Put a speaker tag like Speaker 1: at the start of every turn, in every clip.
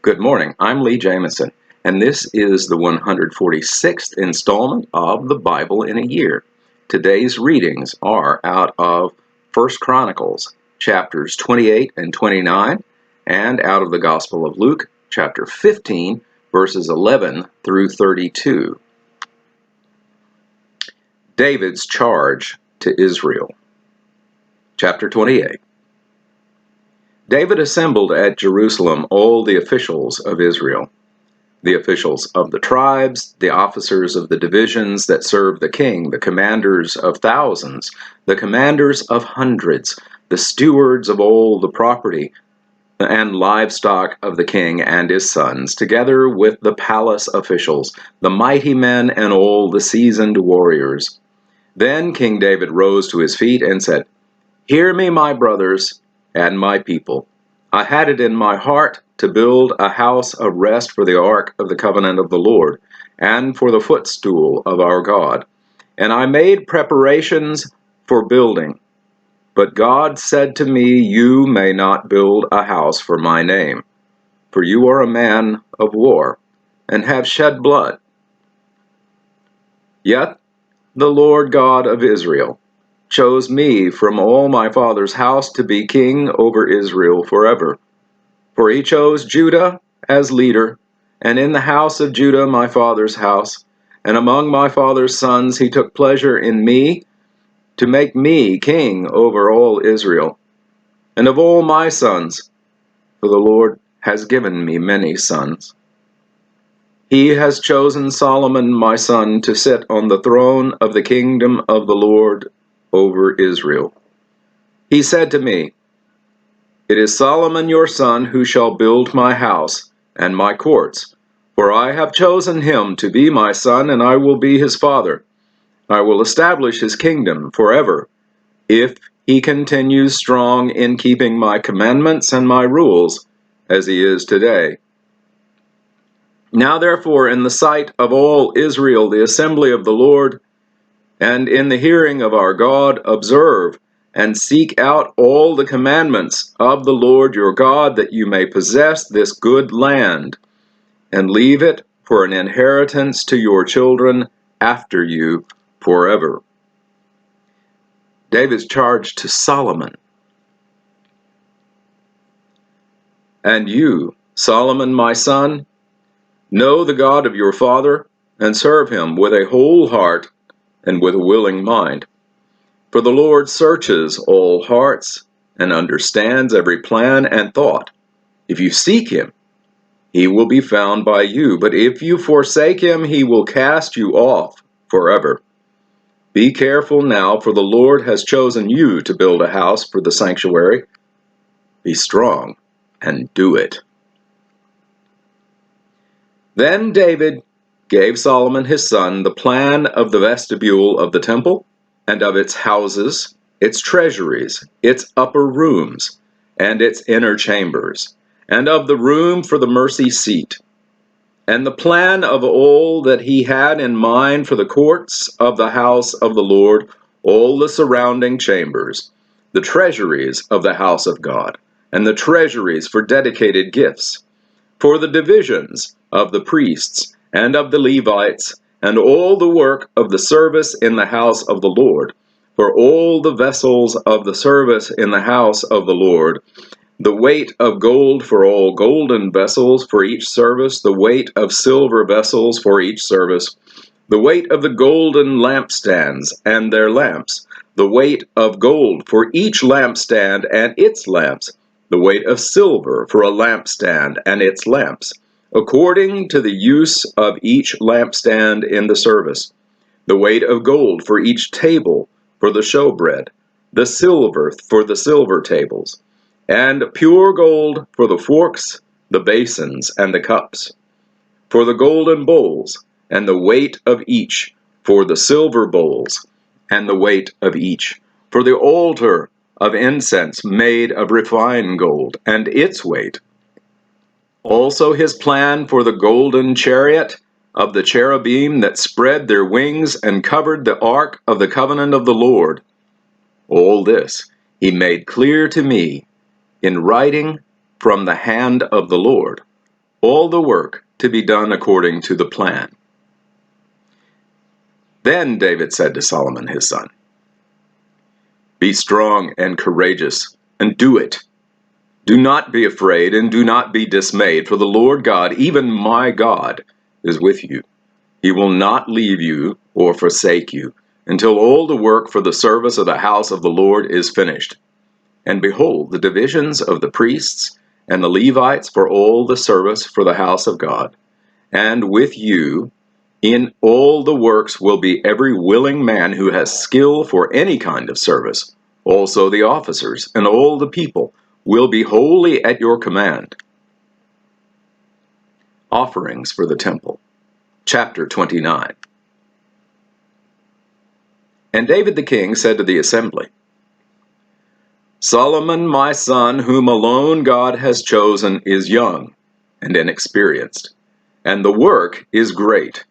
Speaker 1: Good morning. I'm Lee Jamison, and this is the 146th installment of the Bible in a Year. Today's readings are out of 1 Chronicles, chapters 28 and 29, and out of the Gospel of Luke, chapter 15, verses 11 through 32. David's charge to Israel. Chapter 28. David assembled at Jerusalem all the officials of Israel, the officials of the tribes, the officers of the divisions that serve the king, the commanders of thousands, the commanders of hundreds, the stewards of all the property and livestock of the king and his sons, together with the palace officials, the mighty men and all the seasoned warriors. Then King David rose to his feet and said, "Hear me, my brothers and my people. I had it in my heart to build a house of rest for the ark of the covenant of the Lord, and for the footstool of our God. And I made preparations for building. But God said to me, You may not build a house for my name, for you are a man of war, and have shed blood. Yet the Lord God of Israel chose me from all my father's house to be king over Israel forever. For he chose Judah as leader, and in the house of Judah my father's house, and among my father's sons he took pleasure in me, to make me king over all Israel. And of all my sons, for the Lord has given me many sons, he has chosen Solomon my son to sit on the throne of the kingdom of the Lord over Israel. He said to me, It is Solomon your son who shall build my house and my courts, for I have chosen him to be my son, and I will be his father. I will establish his kingdom forever, if he continues strong in keeping my commandments and my rules, as he is today. Now therefore, in the sight of all Israel, the assembly of the Lord, and in the hearing of our God, observe and seek out all the commandments of the Lord your God, that you may possess this good land, and leave it for an inheritance to your children after you forever. David's charge to Solomon. And you, Solomon my son, know the God of your father, and serve him with a whole heart and with a willing mind. For the Lord searches all hearts and understands every plan and thought. If you seek him, he will be found by you, but if you forsake him, he will cast you off forever. Be careful now, for the Lord has chosen you to build a house for the sanctuary. Be strong and do it." Then David gave Solomon his son the plan of the vestibule of the temple, and of its houses, its treasuries, its upper rooms, and its inner chambers, and of the room for the mercy seat, and the plan of all that he had in mind for the courts of the house of the Lord, all the surrounding chambers, the treasuries of the house of God, and the treasuries for dedicated gifts, for the divisions of the priests and of the Levites, and all the work of the service in the house of the Lord, for all the vessels of the service in the house of the Lord, the weight of gold for all golden vessels for each service, the weight of silver vessels for each service, the weight of the golden lampstands and their lamps, the weight of gold for each lampstand and its lamps, the weight of silver for a lampstand and its lamps, according to the use of each lampstand in the service, the weight of gold for each table for the showbread, the silver for the silver tables, and pure gold for the forks, the basins, and the cups, for the golden bowls, and the weight of each, for the silver bowls, and the weight of each, for the altar of incense made of refined gold, and its weight. Also his plan for the golden chariot of the cherubim that spread their wings and covered the ark of the covenant of the Lord. All this he made clear to me in writing from the hand of the Lord. all the work to be done according to the plan. Then David said to Solomon his son, "Be strong and courageous, and do it. Do not be afraid, and do not be dismayed, for the Lord God, even my God, is with you. He will not leave you or forsake you, until all the work for the service of the house of the Lord is finished. And behold, the divisions of the priests and the Levites for all the service for the house of God. And with you in all the works will be every willing man who has skill for any kind of service. Also the officers and all the people will be wholly at your command." Offerings for the temple. Chapter 29. And David the king said to the assembly, "Solomon my son, whom alone God has chosen, is young and inexperienced, and the work is great.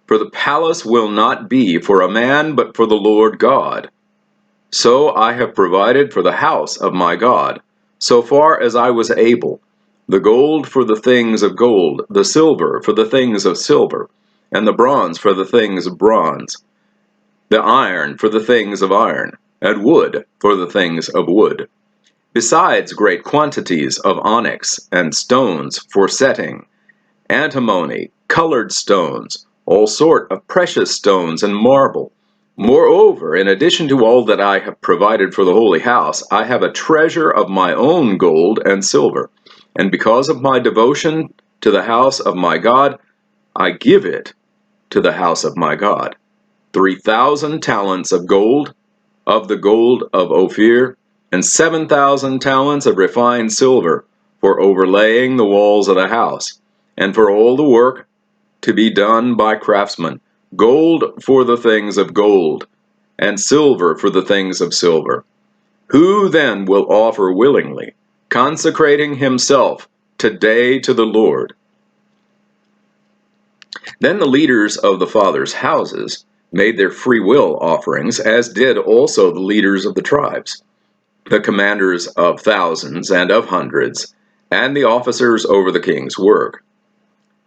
Speaker 1: For the palace will not be for a man, but for the Lord God. So I have provided for the house of my God, so far as I was able, the gold for the things of gold, the silver for the things of silver, and the bronze for the things of bronze, the iron for the things of iron, and wood for the things of wood, besides great quantities of onyx and stones for setting, antimony, colored stones, all sort of precious stones and marble. Moreover, in addition to all that I have provided for the holy house, I have a treasure of my own gold and silver, and because of my devotion to the house of my God, I give it to the house of my God. 3,000 talents of gold, of the gold of Ophir, and 7,000 talents of refined silver, for overlaying the walls of the house, and for all the work to be done by craftsmen, gold for the things of gold, and silver for the things of silver. Who then will offer willingly, consecrating himself today to the Lord?" Then the leaders of the fathers' houses made their free will offerings, as did also the leaders of the tribes, the commanders of thousands and of hundreds, and the officers over the king's work.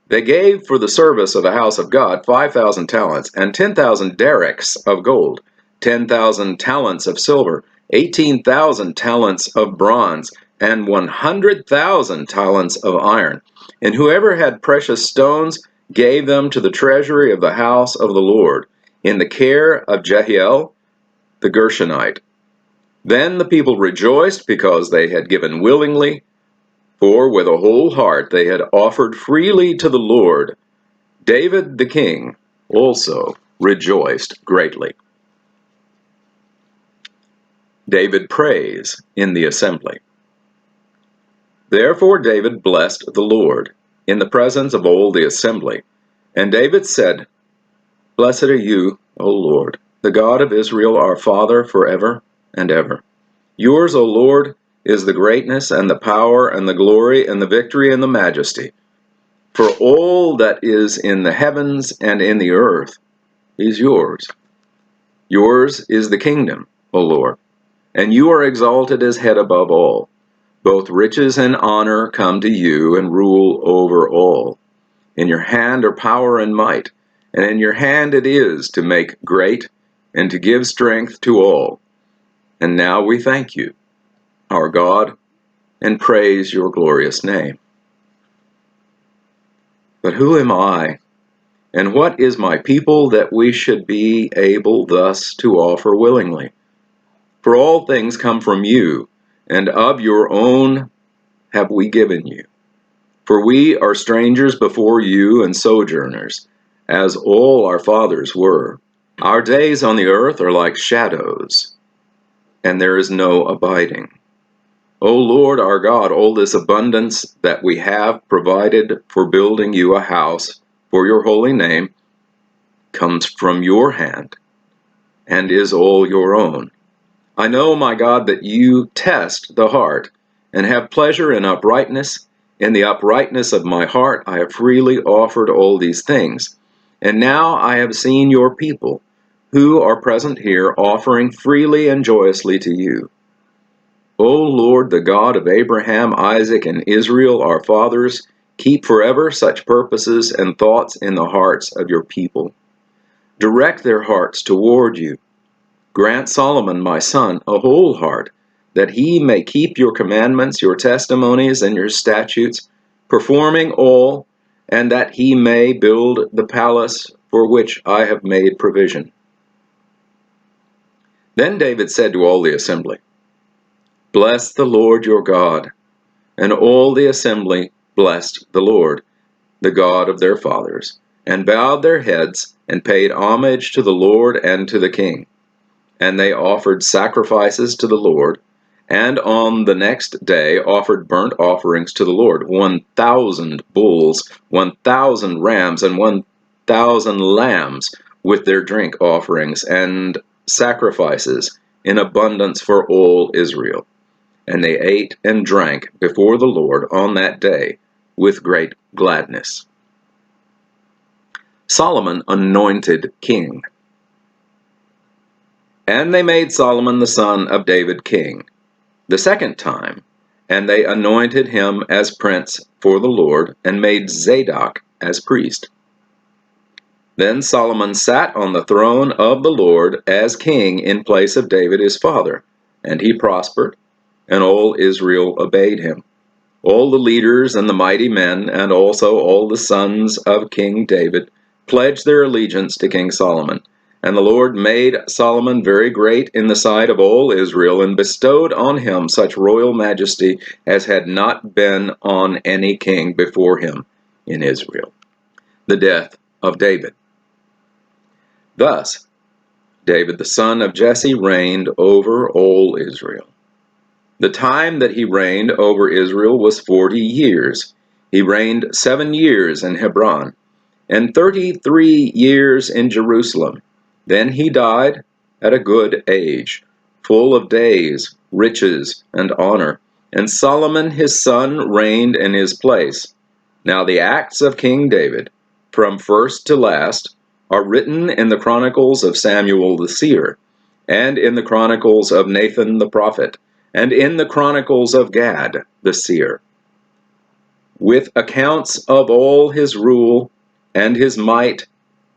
Speaker 1: They gave for the service of the house of God 5,000 talents, and 10,000 derricks of gold, 10,000 talents of silver, 18,000 talents of bronze, and 100,000 talents of iron. And whoever had precious stones gave them to the treasury of the house of the Lord, in the care of Jehiel the Gershonite. Then the people rejoiced because they had given willingly, for with a whole heart they had offered freely to the Lord. David the king also rejoiced greatly. David prays in the assembly. Therefore David blessed the Lord in the presence of all the assembly. And David said, "Blessed are you, O Lord, the God of Israel, our Father, forever and ever. Yours, O Lord, is the greatness and the power and the glory and the victory and the majesty. For all that is in the heavens and in the earth is yours. Yours is the kingdom, O Lord, and you are exalted as head above all. Both riches and honor come to you and rule over all. In your hand are power and might, and in your hand it is to make great and to give strength to all. And now we thank you, our God, and praise your glorious name. But who am I, and what is my people that we should be able thus to offer willingly? For all things come from you, and of your own have we given you. For we are strangers before you and sojourners, as all our fathers were. Our days on the earth are like shadows, and there is no abiding. O Lord our God, all this abundance that we have provided for building you a house for your holy name comes from your hand and is all your own. I know, my God, that you test the heart and have pleasure in uprightness. In the uprightness of my heart I have freely offered all these things. And now I have seen your people, who are present here, offering freely and joyously to you. O Lord, the God of Abraham, Isaac, and Israel, our fathers, Keep forever such purposes and thoughts in the hearts of your people. Direct their hearts toward you. Grant Solomon, my son, a whole heart, that he may keep your commandments, your testimonies, and your statutes, performing all, and that he may build the palace for which I have made provision. Then David said to all the assembly, Bless the Lord your God. And all the assembly blessed the Lord, the God of their fathers, and bowed their heads, and paid homage to the Lord and to the king. And they offered sacrifices to the Lord, and on the next day offered burnt offerings to the Lord, 1,000 bulls, 1,000 rams, and 1,000 lambs, with their drink offerings and sacrifices in abundance for all Israel. And they ate and drank before the Lord on that day with great gladness. Solomon anointed king. And they made Solomon the son of David king the second time, and they anointed him as prince for the Lord, and made Zadok as priest. Then Solomon sat on the throne of the Lord as king in place of David his father, and he prospered, and all Israel obeyed him. All the leaders and the mighty men, and also all the sons of King David, pledged their allegiance to King Solomon. And the Lord made Solomon very great in the sight of all Israel, and bestowed on him such royal majesty as had not been on any king before him in Israel. The death of David. Thus, David the son of Jesse reigned over all Israel. The time that he reigned over Israel was 40 years. He reigned 7 years in Hebron, and 33 years in Jerusalem. Then he died at a good age, full of days, riches, and honor. And Solomon his son reigned in his place. Now the acts of King David, from first to last, are written in the Chronicles of Samuel the seer, and in the Chronicles of Nathan the prophet, and in the Chronicles of Gad the seer, with accounts of all his rule and his might,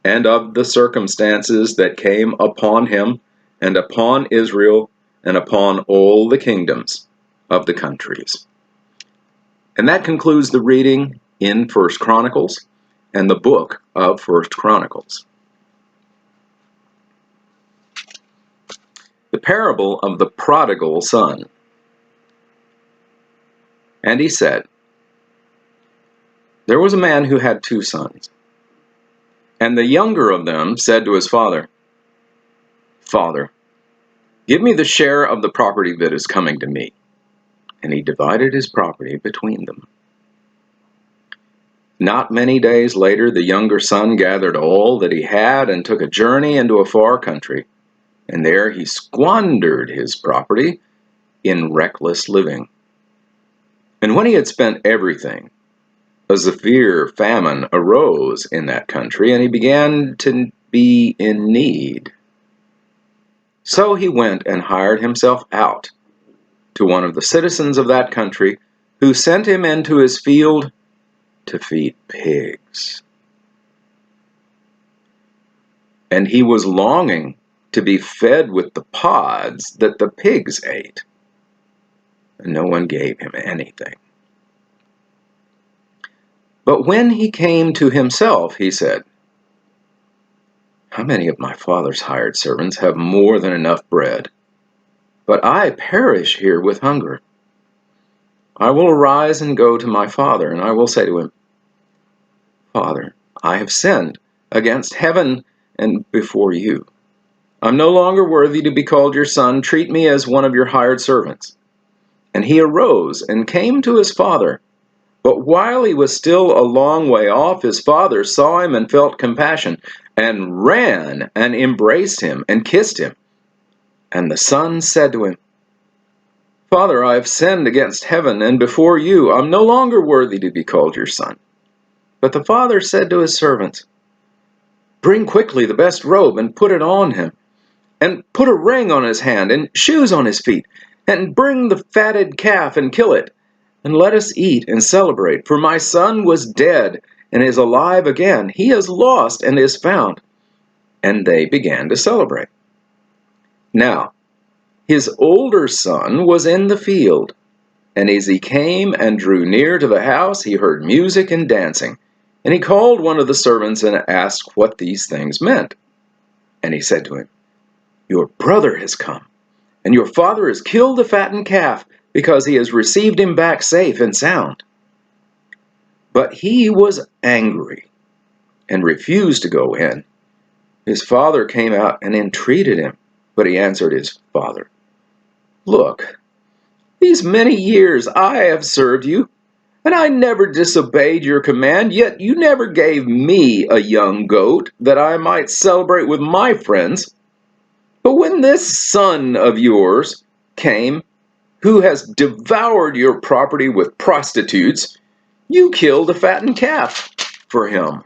Speaker 1: and of the circumstances that came upon him, and upon Israel, and upon all the kingdoms of the countries. And that concludes the reading in 1 Chronicles and the book of 1 Chronicles. The parable of the prodigal son. And he said, There was a man who had 2 sons. And the younger of them said to his father, Father, give me the share of the property that is coming to me. And he divided his property between them. Not many days later, the younger son gathered all that he had and took a journey into a far country. And there he squandered his property in reckless living. And when he had spent everything, a severe famine arose in that country, and he began to be in need. So he went and hired himself out to one of the citizens of that country, who sent him into his field to feed pigs. And he was longing to be fed with the pods that the pigs ate, and no one gave him anything. But when he came to himself, he said, How many of my father's hired servants have more than enough bread? But I perish here with hunger. I will arise and go to my father, and I will say to him, Father, I have sinned against heaven and before you. I'm no longer worthy to be called your son. Treat me as one of your hired servants. And he arose and came to his father. But while he was still a long way off, his father saw him and felt compassion, and ran and embraced him and kissed him. And the son said to him, Father, I have sinned against heaven and before you. I'm no longer worthy to be called your son. But the father said to his servants, Bring quickly the best robe and put it on him, and put a ring on his hand and shoes on his feet, and bring the fatted calf and kill it, and let us eat and celebrate. For my son was dead and is alive again. He is lost and is found." And they began to celebrate. Now, his older son was in the field, and as he came and drew near to the house, he heard music and dancing. And he called one of the servants and asked what these things meant. And he said to him, "Your brother has come, and your father has killed the fattened calf, because he has received him back safe and sound." But he was angry and refused to go in. His father came out and entreated him, but he answered his father, "Look, these many years I have served you, and I never disobeyed your command, yet you never gave me a young goat that I might celebrate with my friends. But when this son of yours came, who has devoured your property with prostitutes, you killed a fattened calf for him."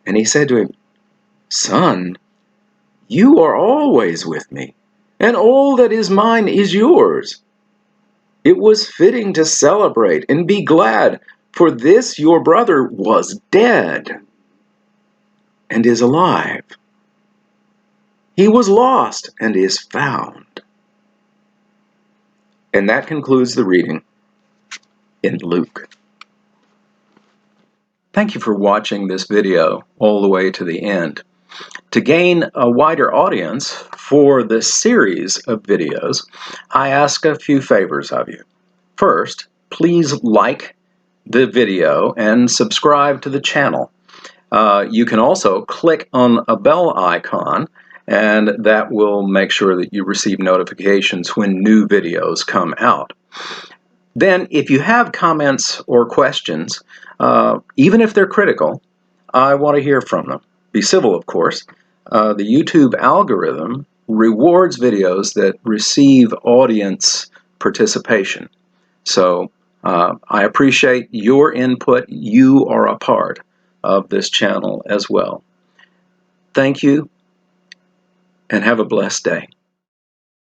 Speaker 1: And he said to him, "Son, you are always with me, and all that is mine is yours. It was fitting to celebrate and be glad, for this your brother was dead and is alive. He was lost and is found." And that concludes the reading in Luke. Thank you for watching this video all the way to the end. To gain a wider audience for this series of videos, I ask a few favors of you. First, please like the video and subscribe to the channel. You can also click on a bell icon, and that will make sure that you receive notifications when new videos come out. Then, if you have comments or questions, even if they're critical, I want to hear from them. Be civil, of course. The YouTube algorithm rewards videos that receive audience participation. So I appreciate your input. You are a part of this channel as well. Thank you, and have a blessed day.